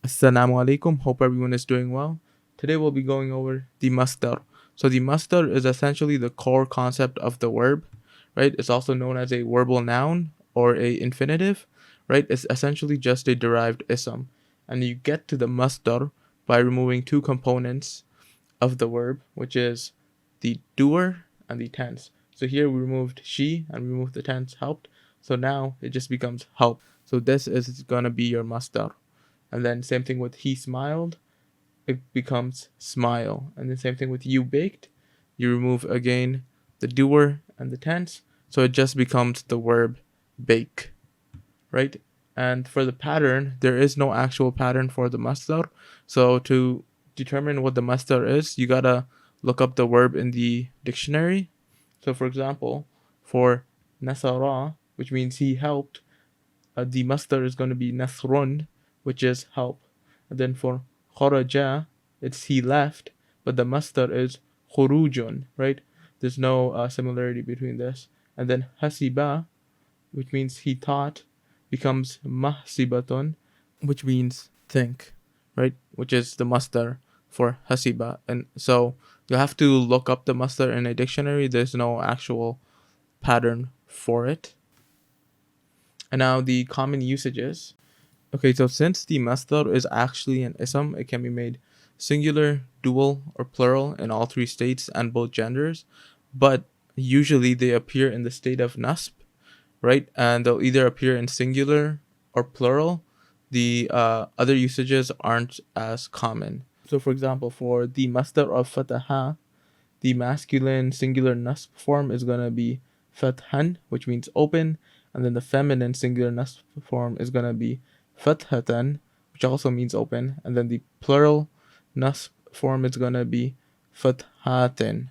Assalamu alaikum. Hope everyone is doing well. Today we'll be going over the Masdar. So the Masdar is essentially the core concept of the verb, right? It's also known as a verbal noun or a infinitive, right? It's essentially just a derived ism. And you get to the Masdar by removing two components of the verb, which is the doer and the tense. So here we removed she and we removed the tense helped. So now it just becomes help. So this is gonna be your Masdar. And then same thing with he smiled, it becomes smile. And then same thing with you baked, you remove again the doer and the tense, so it just becomes the verb bake, right? And for the pattern, there is no actual pattern for the masdar. So to determine what the masdar is, you gotta look up the verb in the dictionary. So for example, for nasara, which means he helped, the masdar is going to be nasrun, which is help. And then for kharaja, it's he left, but the masdar is khurujun, right? There's no similarity between this. And then hasiba, which means he thought, becomes mahsibatun, which means think, right? Which is the masdar for hasiba. And so you have to look up the masdar in a dictionary. There's no actual pattern for it. And now the common usages. Okay, so since the masdar is actually an ism, it can be made singular, dual, or plural in all three states and both genders, but usually they appear in the state of nasb, right? And they'll either appear in singular or plural. The other usages aren't as common. So, for example, for the masdar of fataha, the masculine singular nasb form is going to be fathan, which means open, and then the feminine singular nasb form is going to be fathatan, which also means open, and then the plural nasb form is going to be fathatin.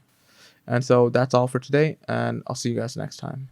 And so that's all for today, and I'll see you guys next time.